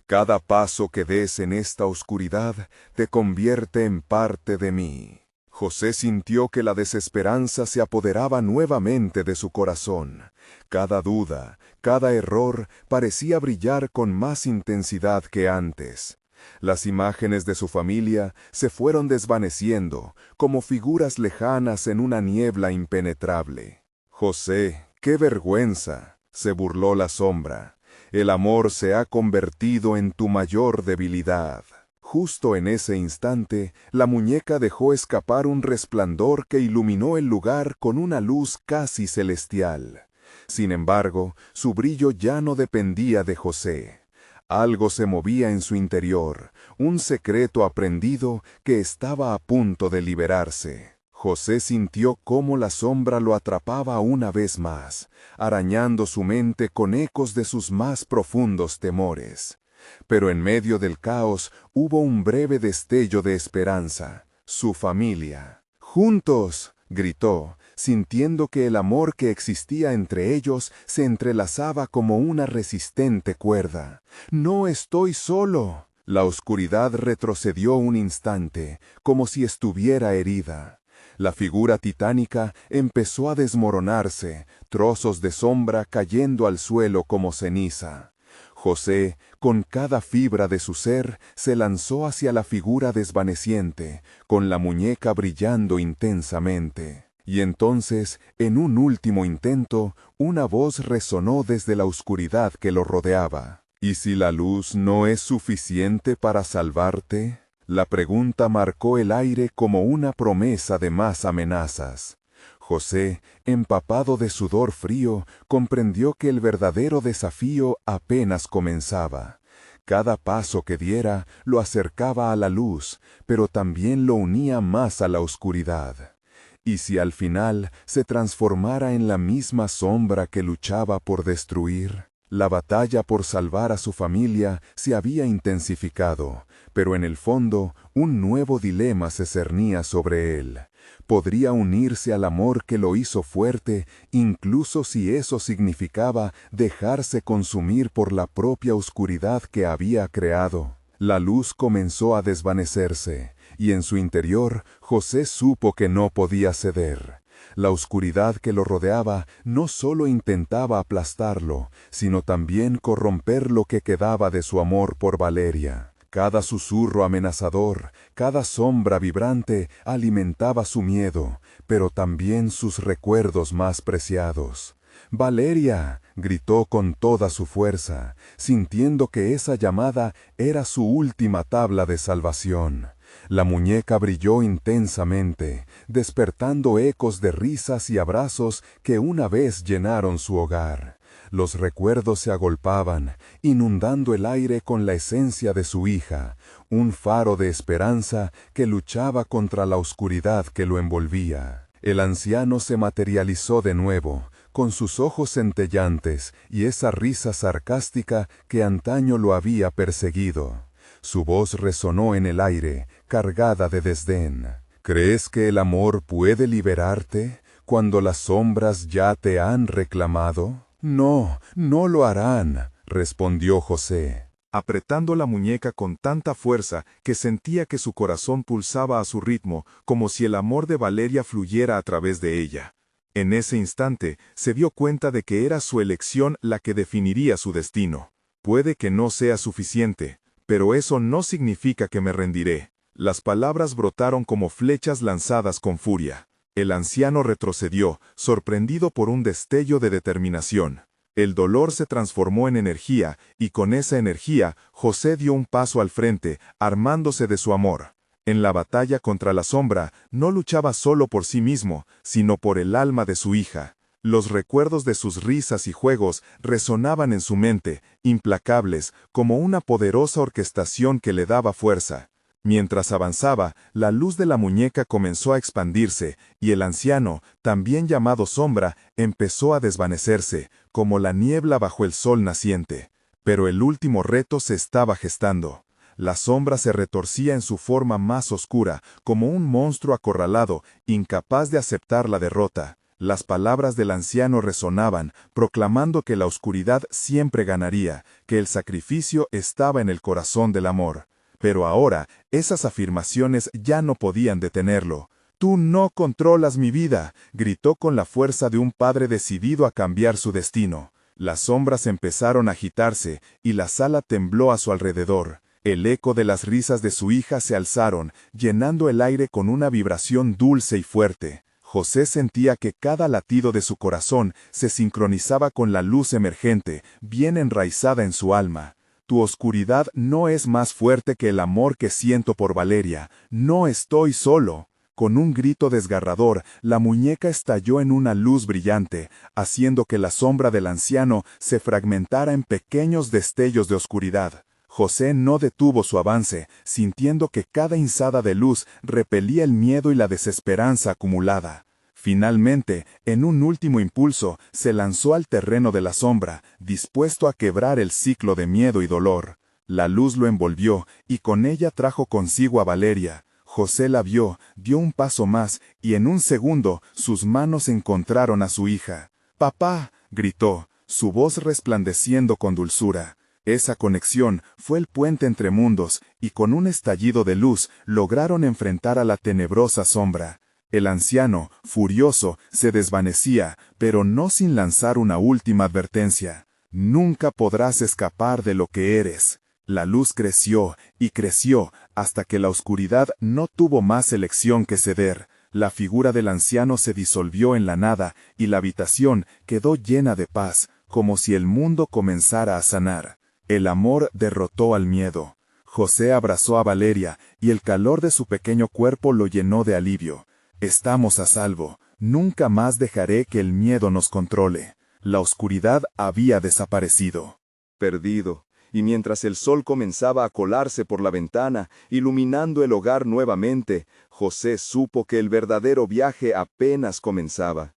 «Cada paso que des en esta oscuridad te convierte en parte de mí». José sintió que la desesperanza se apoderaba nuevamente de su corazón. Cada duda, cada error parecía brillar con más intensidad que antes. Las imágenes de su familia se fueron desvaneciendo, como figuras lejanas en una niebla impenetrable. «José, qué vergüenza», se burló la sombra. «El amor se ha convertido en tu mayor debilidad». Justo en ese instante, la muñeca dejó escapar un resplandor que iluminó el lugar con una luz casi celestial. Sin embargo, su brillo ya no dependía de José. Algo se movía en su interior, un secreto aprendido que estaba a punto de liberarse. José sintió cómo la sombra lo atrapaba una vez más, arañando su mente con ecos de sus más profundos temores. Pero en medio del caos hubo un breve destello de esperanza: su familia. «¡Juntos!», gritó, sintiendo que el amor que existía entre ellos se entrelazaba como una resistente cuerda. «¡No estoy solo!». La oscuridad retrocedió un instante, como si estuviera herida. La figura titánica empezó a desmoronarse, trozos de sombra cayendo al suelo como ceniza. José, con cada fibra de su ser, se lanzó hacia la figura desvaneciente, con la muñeca brillando intensamente. Y entonces, en un último intento, una voz resonó desde la oscuridad que lo rodeaba. «¿Y si la luz no es suficiente para salvarte?». La pregunta marcó el aire como una promesa de más amenazas. José, empapado de sudor frío, comprendió que el verdadero desafío apenas comenzaba. Cada paso que diera lo acercaba a la luz, pero también lo unía más a la oscuridad. ¿Y si al final se transformara en la misma sombra que luchaba por destruir? La batalla por salvar a su familia se había intensificado, pero en el fondo un nuevo dilema se cernía sobre él. Podría unirse al amor que lo hizo fuerte, incluso si eso significaba dejarse consumir por la propia oscuridad que había creado. La luz comenzó a desvanecerse, y en su interior José supo que no podía ceder. La oscuridad que lo rodeaba no solo intentaba aplastarlo, sino también corromper lo que quedaba de su amor por Valeria. Cada susurro amenazador, cada sombra vibrante alimentaba su miedo, pero también sus recuerdos más preciados. «Valeria», gritó con toda su fuerza, sintiendo que esa llamada era su última tabla de salvación. La muñeca brilló intensamente, despertando ecos de risas y abrazos que una vez llenaron su hogar. Los recuerdos se agolpaban, inundando el aire con la esencia de su hija, un faro de esperanza que luchaba contra la oscuridad que lo envolvía. El anciano se materializó de nuevo, con sus ojos centellantes y esa risa sarcástica que antaño lo había perseguido. Su voz resonó en el aire, cargada de desdén. ¿Crees que el amor puede liberarte cuando las sombras ya te han reclamado? No, no lo harán, respondió José, apretando la muñeca con tanta fuerza que sentía que su corazón pulsaba a su ritmo, como si el amor de Valeria fluyera a través de ella. En ese instante se dio cuenta de que era su elección la que definiría su destino. Puede que no sea suficiente, pero eso no significa que me rendiré. Las palabras brotaron como flechas lanzadas con furia. El anciano retrocedió, sorprendido por un destello de determinación. El dolor se transformó en energía, y con esa energía, José dio un paso al frente, armándose de su amor. En la batalla contra la sombra, no luchaba solo por sí mismo, sino por el alma de su hija. Los recuerdos de sus risas y juegos resonaban en su mente, implacables, como una poderosa orquestación que le daba fuerza. Mientras avanzaba, la luz de la muñeca comenzó a expandirse, y el anciano, también llamado sombra, empezó a desvanecerse, como la niebla bajo el sol naciente. Pero el último reto se estaba gestando. La sombra se retorcía en su forma más oscura, como un monstruo acorralado, incapaz de aceptar la derrota. Las palabras del anciano resonaban, proclamando que la oscuridad siempre ganaría, que el sacrificio estaba en el corazón del amor. Pero ahora, esas afirmaciones ya no podían detenerlo. «Tú no controlas mi vida», gritó con la fuerza de un padre decidido a cambiar su destino. Las sombras empezaron a agitarse, y la sala tembló a su alrededor. El eco de las risas de su hija se alzaron, llenando el aire con una vibración dulce y fuerte. José sentía que cada latido de su corazón se sincronizaba con la luz emergente, bien enraizada en su alma. «Tu oscuridad no es más fuerte que el amor que siento por Valeria. No estoy solo». Con un grito desgarrador, la muñeca estalló en una luz brillante, haciendo que la sombra del anciano se fragmentara en pequeños destellos de oscuridad. José no detuvo su avance, sintiendo que cada inzada de luz repelía el miedo y la desesperanza acumulada. Finalmente, en un último impulso, se lanzó al terreno de la sombra, dispuesto a quebrar el ciclo de miedo y dolor. La luz lo envolvió, y con ella trajo consigo a Valeria. José la vio, dio un paso más, y en un segundo, sus manos encontraron a su hija. «¡Papá!», gritó, su voz resplandeciendo con dulzura. Esa conexión fue el puente entre mundos, y con un estallido de luz lograron enfrentar a la tenebrosa sombra. El anciano, furioso, se desvanecía, pero no sin lanzar una última advertencia. «Nunca podrás escapar de lo que eres». La luz creció y creció hasta que la oscuridad no tuvo más elección que ceder. La figura del anciano se disolvió en la nada y la habitación quedó llena de paz, como si el mundo comenzara a sanar. El amor derrotó al miedo. José abrazó a Valeria y el calor de su pequeño cuerpo lo llenó de alivio. «Estamos a salvo. Nunca más dejaré que el miedo nos controle». La oscuridad había desaparecido. Perdido. Y mientras el sol comenzaba a colarse por la ventana, iluminando el hogar nuevamente, José supo que el verdadero viaje apenas comenzaba.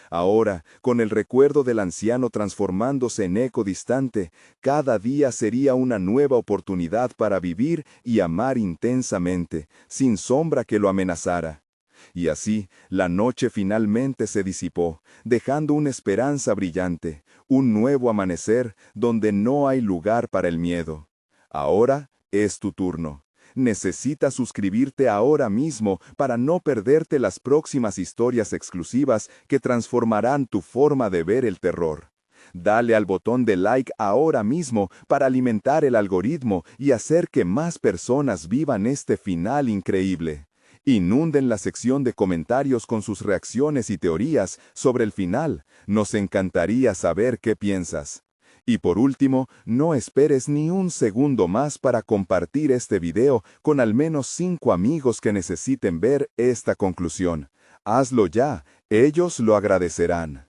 Ahora, con el recuerdo del anciano transformándose en eco distante, cada día sería una nueva oportunidad para vivir y amar intensamente, sin sombra que lo amenazara. Y así, la noche finalmente se disipó, dejando una esperanza brillante, un nuevo amanecer donde no hay lugar para el miedo. Ahora es tu turno. Necesitas suscribirte ahora mismo para no perderte las próximas historias exclusivas que transformarán tu forma de ver el terror. Dale al botón de like ahora mismo para alimentar el algoritmo y hacer que más personas vivan este final increíble. Inunden la sección de comentarios con sus reacciones y teorías sobre el final. Nos encantaría saber qué piensas. Y por último, no esperes ni un segundo más para compartir este video con al menos 5 amigos que necesiten ver esta conclusión. Hazlo ya, ellos lo agradecerán.